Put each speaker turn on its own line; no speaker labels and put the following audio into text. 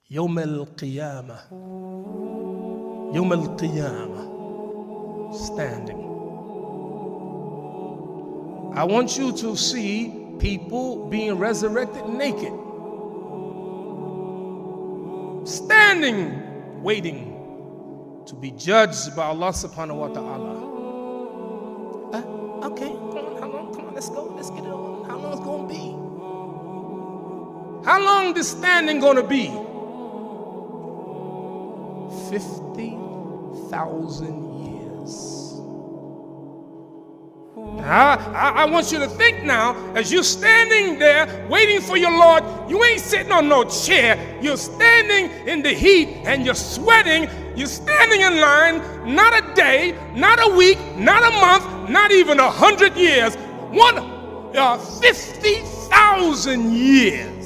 Yawm al-Qiyamah. Yawm al-Qiyamah. Standing. I want you to see people being resurrected naked. Standing, waiting to be judged by Allah subhanahu wa ta'ala. Okay, how long? Come on, let's go. Let's get it on. How long is it going to be? How long this standing going to be? 50,000 years. I want you to think now, as you're standing there waiting for your Lord, you ain't sitting on no chair. You're standing in the heat and you're sweating. You're standing in line, not a day, not a week, not a month, not even 100 years. 50,000 years.